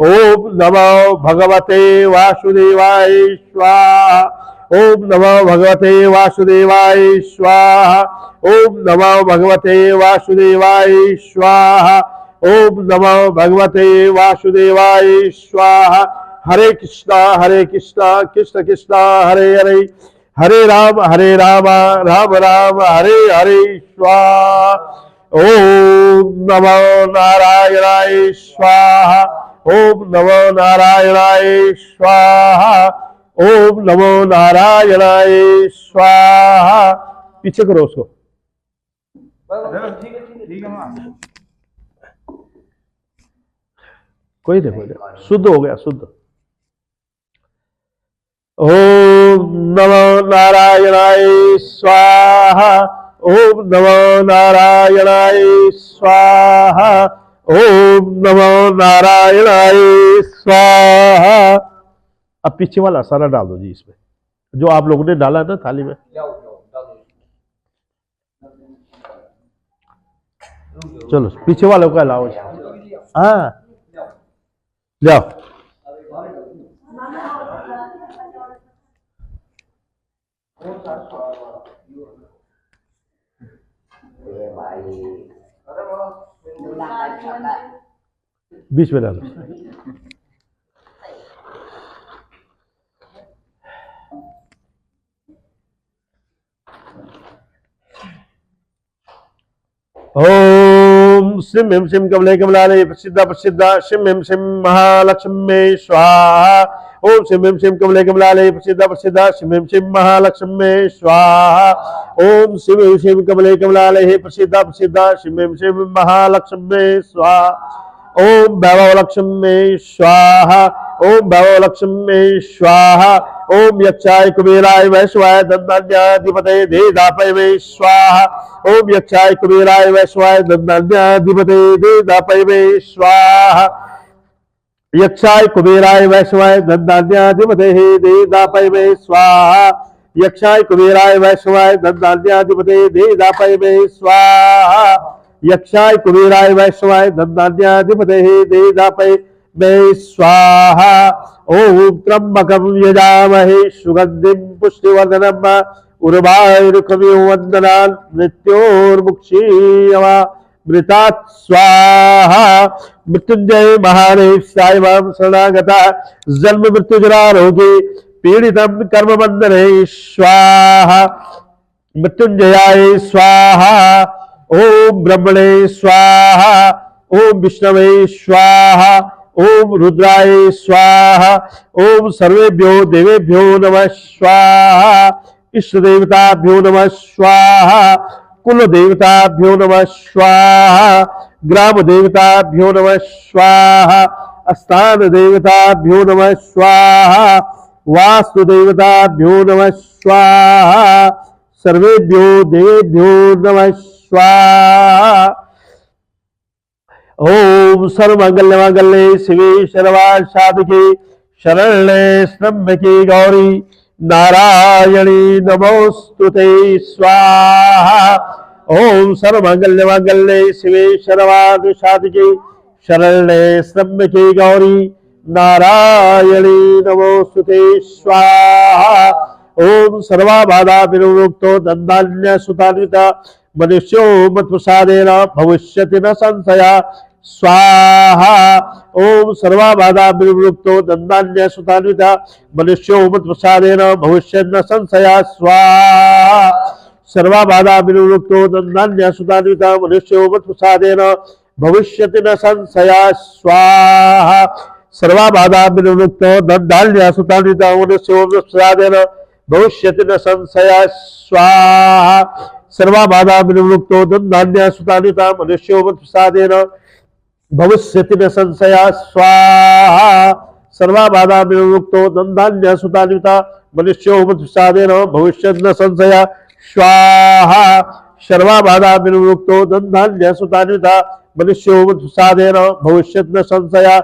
ओम नमो भगवते वासुदेवाय स्वाहा। ओम नमो भगवते वासुदेवाय स्वाहा। ओम नमो भगवते वासुदेवाय स्वाहा। ओम नमो भगवते वासुदेवाय स्वाहा। हरे कृष्णा कृष्ण कृष्ण हरे हरे, हरे राम राम राम हरे हरे स्वाहा। ओम नमो नारायणाय स्वाहा। ओम नमो नारायणाय स्वाहा। ओम नमो नारायणाय स्वाहा। पीछे करो उसको। ठीक है। कोई नहीं, शुद्ध हो गया, शुद्ध। ओम नमो नारायणाय स्वाहा। ओम नमो नारायणाय स्वाहा। ओम नमो नारायणाय स्वाहा। अब पीछे वाला सारा डाल दो जी इसमें, जो आप लोगों ने डाला ना थाली में। चलो पीछे वालों का लाओ। हाँ जाओ। बीच में डालो। ओम श्रीम ह्रीम श्रीम कमले कमलालय प्रसिद्धा प्रसिद्धा श्रीम ह्रीम श्रीम महालक्ष्मी स्वाहा। ओम श्रीम ह्रीम श्रीम कमले कमलालय प्रसिद्धा प्रसिद्धा श्रीम ह्रीम श्रीम महालक्ष्मी स्वाहा। ओम श्रीम ह्रीम श्रीम कमले कमलालय प्रसिद्धा प्रसिद्धा श्रीम ह्रीम श्रीम महालक्ष्मी स्वाहा। ओम भैरवलक्ष्मी स्वाहा। ओम भैरवलक्ष्मी स्वाहा। ओम यक्षाय कुबेराय वैश्वाय दंडान्याधिपते देदापये स्वाहा। ओम यक्षाय कुबेराय वैश्वाय दंडान्याधिपते देदापये स्वाहा। यक्षाय कुबेराय वैश्वाय दंडान्याधिपते देदापये स्वाहा। यक्षाय कुबेराय वैश्वाय दंडान्याधिपते देदापये स्वाहा। यक्षाय कुबेराय वैश्वाय दंडान्याधिपते देदापये स्वाहा। ओम त्र्यंबकं यजामहे सुगंधिं पुष्टिवर्धनम् उर्वारुकमिव वन्दनान् मृत्योर्मुक्षीयमा मृतात् स्वाहा। मृत्युंजय महादेव साईं शरणागता जन्म मृत्युजरा रोगी पीड़ितं कर्मबन्धने स्वाहा। मृत्युंजयाय स्वाहा। ओम ब्रह्मणे स्वाहा। ओम विष्णवे स्वाहा। ओम रुद्राय स्वाहा। ओम सर्वेभ्यो देवेभ्यो नमः स्वाहा। इष्ट देवताभ्यो नमः स्वाहा। कुल देवताभ्यो नमः स्वाहा। ग्राम देवताभ्यो नमः स्वाहा। स्थान देवताभ्यो नमः स्वाहा। वास्तु देवताभ्यो नमः स्वाहा। सर्वेभ्यो देवेभ्यो नमः स्वाहा। ओम सर्वमंगल मांगल्ये शिवे सर्वार्थ साधके शरण्ये त्र्यंबके गौरी नारायणी नमोस्तुते स्वाहा। ओम सर्वमंगल मांगल्ये शिवे सर्वार्थ साधके शरण्ये त्र्यंबके गौरी नारायणी नमोस्तुते स्वाहा। ओम सर्वबाधा विनिर्मुक्तो दंडान्य सुतान्विता मनुष्यो मत्प्रसादेन भविष्यति न संशया स्वाहा। ओम सर्वबाधा विनिर्मुक्तो दंडान्य सुतान्विता मनुष्यो मत्प्रसादेन भविष्यति न संशया स्वाहा। सर्वबाधा विनिर्मुक्तो दंडान्य सुतान्विता मनुष्यो मत्प्रसादेन भविष्यति न संशया स्वाहा। सर्वबाधा विनिर्मुक्तो दंडान्य सुतान्विता मनुष्यो मत्प्रसादेन भविष्यति न संशया स्वाहा। सर्वबाधा विनिर्मुक्तो दंडान्य सुतान्विता मनुष्यो मत्प्रसादेन भविष्यति न संशया स्वाहा। सर्वबाधा विनिर्मुक्तो दंडान्य सुतान्विता मनुष्यो मत्प्रसादेन भविष्यति न संशया स्वाहा। सर्वबाधा विनिर्मुक्तो दंडान्य सुतान्विता मनुष्यो मत्प्रसादेन भविष्यति न संशया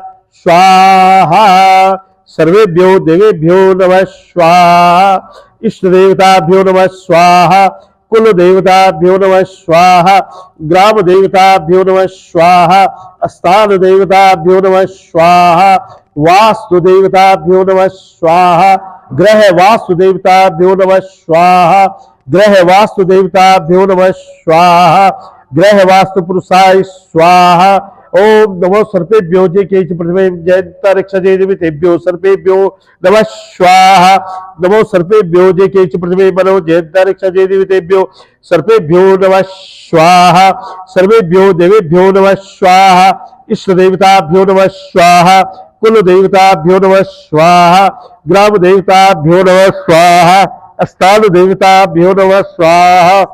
स्वाहा। सर्वेभ्यो देवेभ्यो नमः स्वाहा। इष्ट देवताभ्यो नमः स्वाहा। कुल देवताभ्यो नमः स्वाहा। ग्राम देवताभ्यो नमः स्वाहा। स्थान देवताभ्यो नमः स्वाहा। वास्तु देवताभ्यो नमः स्वाहा। ग्रह वास्तु देवताभ्यो नमः स्वाहा। ग्रह वास्तु देवताभ्यो नमः स्वाहा। ग्रह वास्तु पुरुषाय स्वाहा। ओम नमो सर्पेभ्यो जे के प्रतिमे जयंतरिक्षजे देवतेभ्यो सर्पेभ्यो नमः स्वाहा। नमो सर्पेभ्यो जे के प्रतिमे मनो जयंतरिक्षजे देवतेभ्यो सर्पेभ्यो नमः स्वाहा। सर्वेभ्यो देवेभ्यो नमः स्वाहा। इष्ट देवताभ्यो नमः स्वाहा। कुल देवताभ्यो नमः स्वाहा। ग्राम देवताभ्यो नमः स्वाहा। स्थान देवताभ्यो नमः स्वाहा।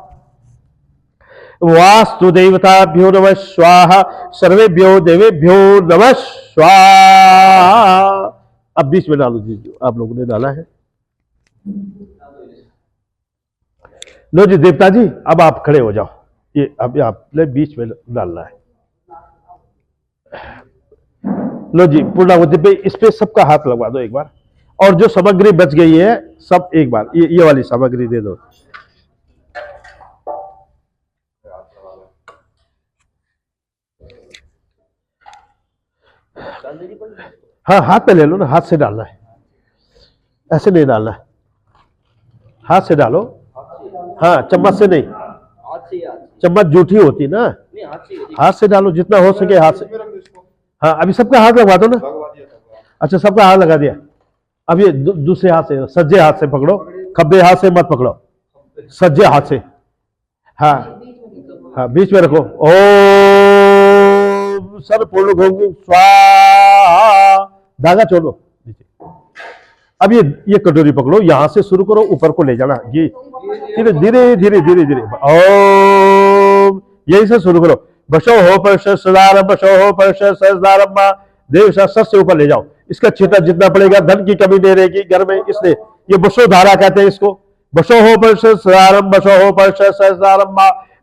वास्तु देवताभ्यो नमः स्वाहा। सर्वेभ्यो देवेभ्यो नमः स्वाहा। अब बीच में डालो जी, जो आप लोगों ने डाला है। लो जी देवता जी, अब आप खड़े हो जाओ। ये अब आपने बीच में डालना है। लो जी पूर्णाहुति पे इस पे सबका हाथ लगवा दो एक बार। और जो सामग्री बच गई है सब एक बार ये वाली सामग्री दे दो। हाँ हाथ पे ले लो ना, हाथ से डालना है, ऐसे नहीं डालना है, हाथ से डालो। हाँ चम्मच से नहीं, चम्मच जूठी होती ना, हाथ से डालो जितना हो सके हाथ से। हाँ अभी सबका हाथ लगवा दो ना। लगवा दिया सबका। अच्छा सबका हाथ लगा दिया। अब ये दूसरे हाथ से, सज्जे हाथ से पकड़ो, खब्बे हाथ से मत पकड़ो, सज्जे हाथ से। हाँ हाँ बीच में रखो। ओम सर पूर्ण होंगे स्वाहा, धागा छोड़ो। अब ये कटोरी पकड़ो, यहां से शुरू करो, ऊपर को ले जाना, ये धीरे धीरे धीरे धीरे धीरे। ओम यही से शुरू करो। बशो हो पर सदारम, बशो हो पर सदारम, देव सर से ऊपर ले जाओ। इसका छिटा जितना पड़ेगा, धन की कमी नहीं रहेगी घर में, इसलिए ये बशो धारा कहते हैं इसको। बशो हो पर सदारम, बशो हो पर सदारम,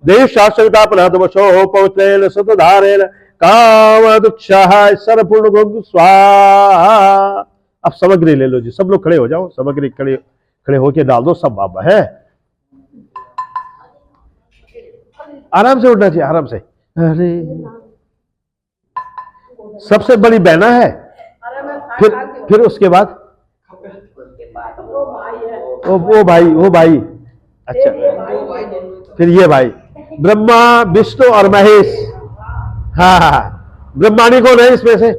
देव शास्त्रता प्रहत, बशो हो पौत्रेण सतधारेण काम दुक्षाह सर्वपूर्ण गोंग स्वाहा। अब सामग्री ले लो जी, सब लोग खड़े हो जाओ, सामग्री खड़े होके डाल दो सब बाबा है। आराम से उठना चाहिए, आराम से। अरे सबसे बड़ी बहना है, फिर उसके बाद वो भाई अच्छा, फिर ये भाई ब्रह्मा विष्णु और महेश। हाँ ब्रह्माणी कौन है इसमें से?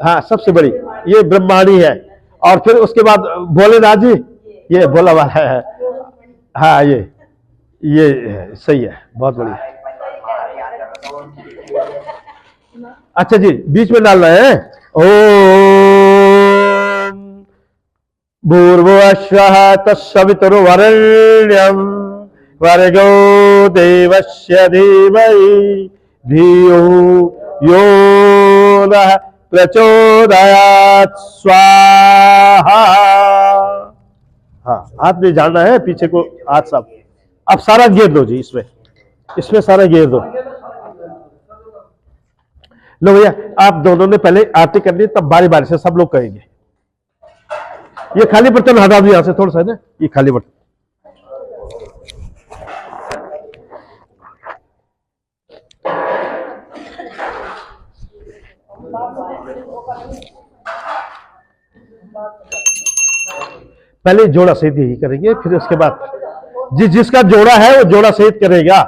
हाँ सबसे बड़ी ये ब्रह्माणी है। और फिर उसके बाद भोलेनाथ जी, ये भोला वाला है। हाँ ये सही है, बहुत बढ़िया। अच्छा जी बीच में डालना है। ओम भूर्भुवस्वः तत्सवितुर्वरेण्यं भर्गो देवस्य धीमहि धियो यो नः प्रचोदयात् स्वाहा। हाँ हाथ में जाना है, पीछे को हाथ सब। अब सारा घेर दो जी, इसमें सारा घेर दो। लो भैया आप दोनों ने पहले आरती करनी, तब बारी बारी से सब लोग कहेंगे। ये खाली बर्तन हटा दो यहां से थोड़ा सा ना, ये खाली बर्तन। पहले जोड़ा सहित यही करेंगे, फिर उसके बाद जिसका जोड़ा है वो जोड़ा सहित करेगा।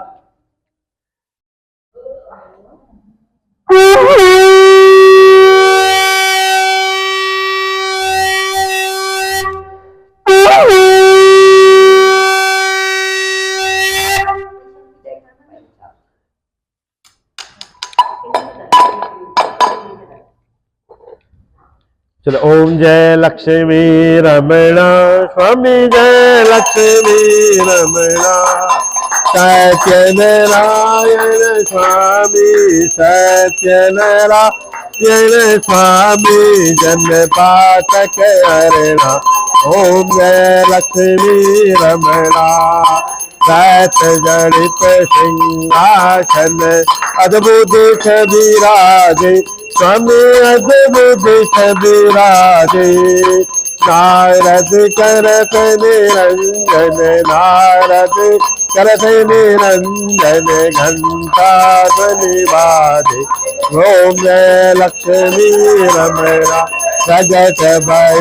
चलो ओम जय लक्ष्मी रमणा स्वामी, जय लक्ष्मी रमणा सत्यनारायण स्वामी, सत्यनारायण स्वामी जन पातक हरणा। ओम जय लक्ष्मी रमणा सत जड़ित सिंहासन अद्भुत विराजे स्वामी, अद्भुत विराजे। नारद करत निरंजन, नारद करत निरंजन घंटा ध्वनि बाजे। ओम जय लक्ष्मी रमणा जगत भय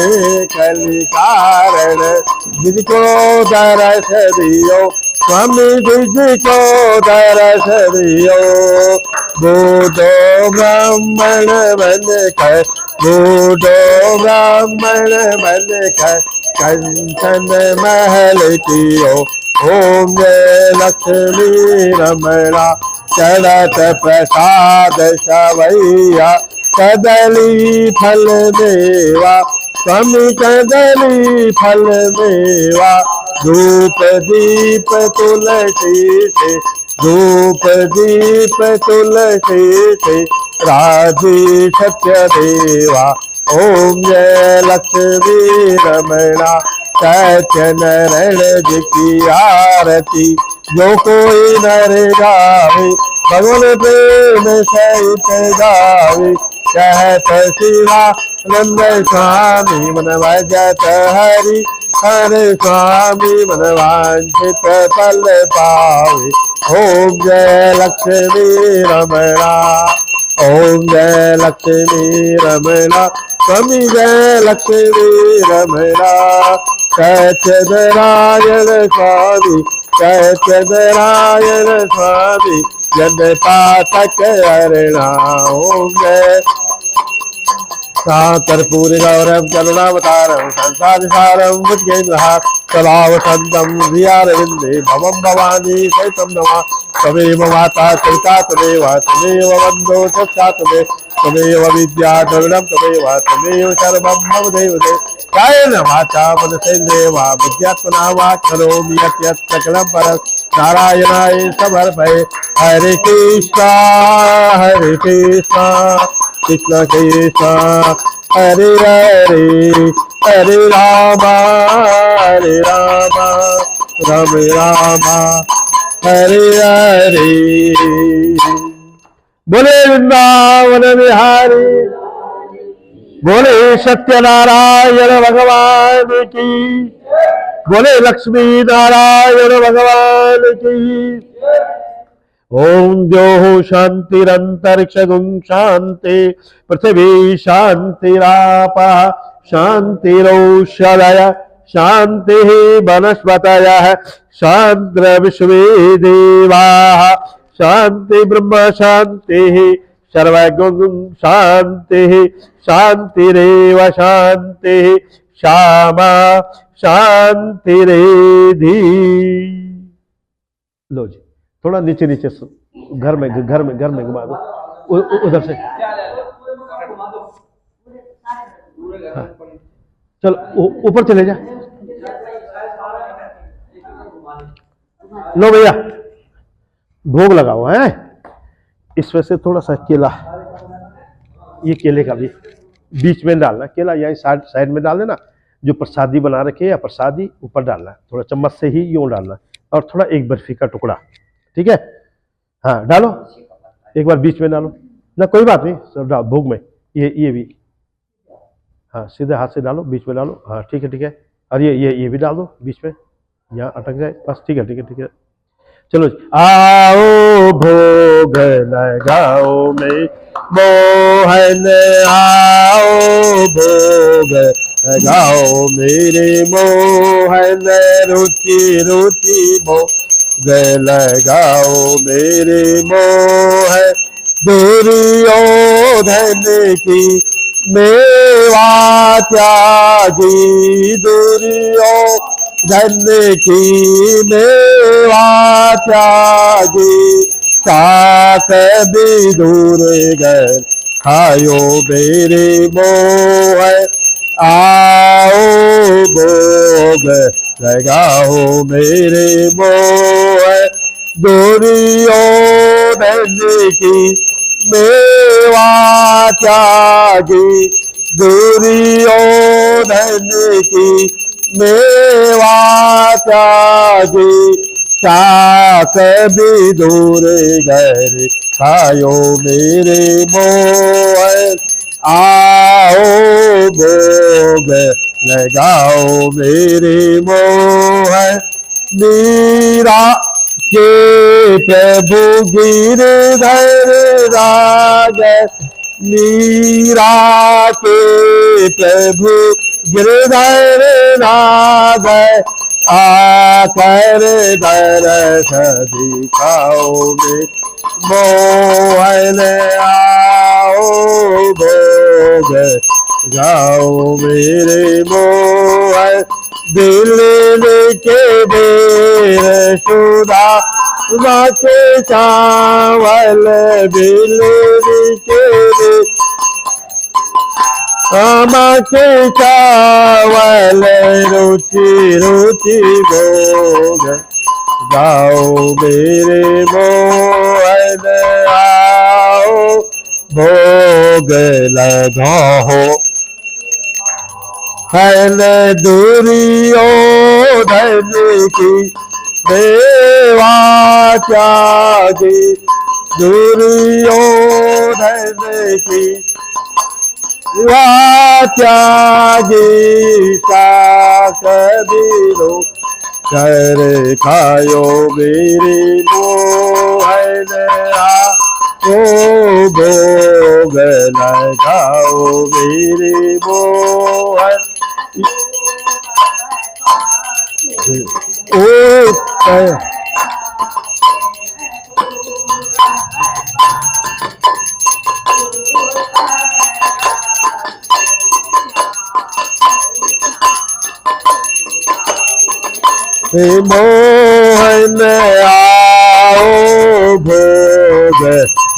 कलि कारण, जिसको दरस दियो स्वामी, जिसको दरस दियो। बूढ़ो ब्राह्मण बन कर, बूढ़ो ब्राह्मण बन कर कंचन महल कियो। ओम जय लक्ष्मी रमणा चढ़त प्रसाद सवैया, कदली फल मेवा स्वामी, कदली फल मेवा। धूप दीप तुलसी से, धूप दीप तुलसी से राधे सत्य देवा। ओम जय लक्ष्मी रमणा सत्य नारायण जी की आरती, जो कोई नर गावे भगवान प्रेम सहित गावे। कहत शिवानंद स्वामी मन भजत हरि, हरे स्वामी मन वांछित फल पावे। ओम जय लक्ष्मी रमणा, ओम जय लक्ष्मी रमणा स्वामी, जय लक्ष्मी रमणा सत्यनारायण स्वामी, सत्यनारायण स्वामी जन पातक हरिणाओंगे कर्पूर गौरव करुणावतारम संसार सारम बुद्धेन्द्रहा कलावसंतम धियारविंदे भवम भवानी सहितम नमा तमेव माता चरिता तमेव वंदो चक्षा तमेव विद्या द्रविणम तमेव सर्वम मम देवते कायेन वाचा मनसेन्द्रियर्वा बुद्ध्यात्मना वा करोमि यत् सकलं परं नारायणाय समर्पये हरे कृष्णा कृष्ण कृष्ण हरे हरे हरे राम राम राम हरे हरे बोले वृंदावन बिहारी बोले सत्यनारायण भगवान की बोले लक्ष्मी नारायण भगवान की ओम द्यो शांतिरंतरिक्ष गुं शांति पृथ्वी शांतिरापः शांतिरौषधय शांति वनस्पतयः शांति विश्वे देवाः शांति ब्रह्म शांति सर्वगुं शांति शांतिरेव शांति श्यामा शांतिरेधि। लो जी थोड़ा नीचे नीचे घर में घुमा दो उधर से। हाँ। चलो ऊपर चले जा। लो भैया भोग लगाओ है। इस वजह से थोड़ा सा केला, ये केले का भी बीच में डालना, केला यही साइड में डाल देना। जो प्रसादी बना रखे या प्रसादी ऊपर डालना, थोड़ा चम्मच से ही यूं डालना, और थोड़ा एक बर्फी का टुकड़ा, ठीक है। हाँ डालो, एक बार बीच में डालो ना, कोई बात नहीं, सब डाल भोग में। ये भी हाँ सीधे हाथ से डालो, बीच में डालो। हाँ ठीक है। और ये भी डाल दो बीच में, यहाँ अटक जाए बस। ठीक है। चलो जी। आओ भोग लगाओ में मोहन, आओ भोग लगाओ मेरे मोहन, रुचि भोग लगाओ मेरे मोहन। दुर्योधन की मेवा त्यागी, दुर्योधन की मेवा त्यागी, साक भी दूर गए खायो मेरे मोह। आओ भोग लगाओ मेरे मोह, दुर्योधन की मेवा त्यागी, दुर्योधन की मेवा त्यागी, शाक भी दूर गए खायो मेरे मोह। आओ भोग लगाओ मेरे मोह। मीरा के प्रभु गिरधर राज, मीरा के प्रभु गिरधर राज, आकर दरस दिखाओ में मोहन। आओ भोग गाओ मेरे मोहन। दिल के बेर सुधा के चावल, दिल के के चावल, रुचि भोग गाओ मेरे मोहन। आओ भोग लगाओ हन, दुर्योधन की मेवा त्यागी, दुर्योधन की मेवा त्यागी, शाक बीरो कर खायो मेरे मोहन। आओ भोग लगाओ मेरे मोहन। मोहन आओ भोग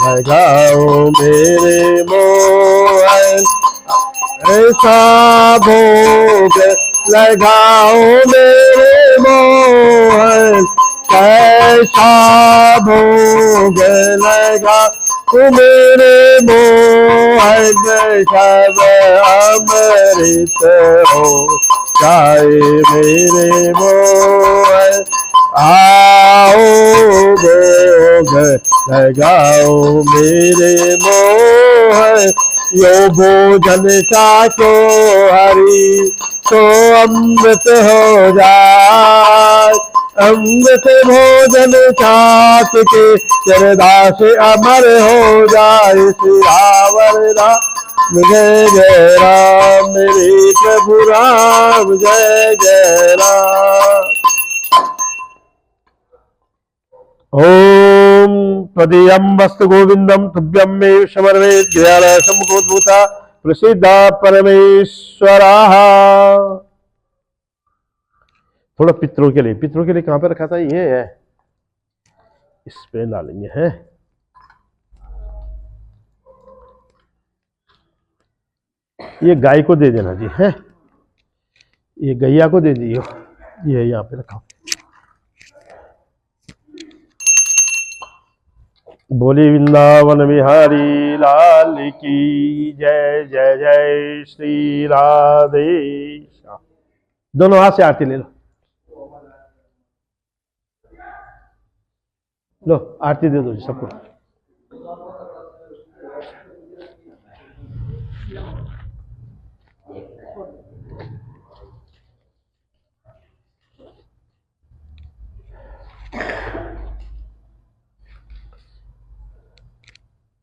लगाओ मेरे मोहन, ऐसा भोग लगाओ मेरे मोहन, कैसा भोग लगाओ मेरे मोहन, सब अमृत हो जाए मेरे मोहन, आओ भोग लगाओ मेरे मोहन, यो भोजन चाको हरि तो अमृत हो जाए, अमृत भोजन चाक के चरदा से अमर हो जाए, सियावर राम जय जय राम, मेरे प्रभु राम जय जय राम। ओम त्वदीयं वस्तु गोविंदम तुभ्यं मे समर्वेत, ज्ञान सम्मुखोद्भूता प्रसिद्धा परमेश्वरा। थोड़ा पितरों के लिए कहां पे रखा था? ये है, इस पे डालेंगे है। ये गाय को दे देना जी है, ये गैया को दे दियो, ये यहाँ पे रखा। बोले वृंदावन बिहारी लाल की जय, जय जय श्री राधे। दोनों हाथ से आरती ले लो, लो आरती दे दो जी सबको।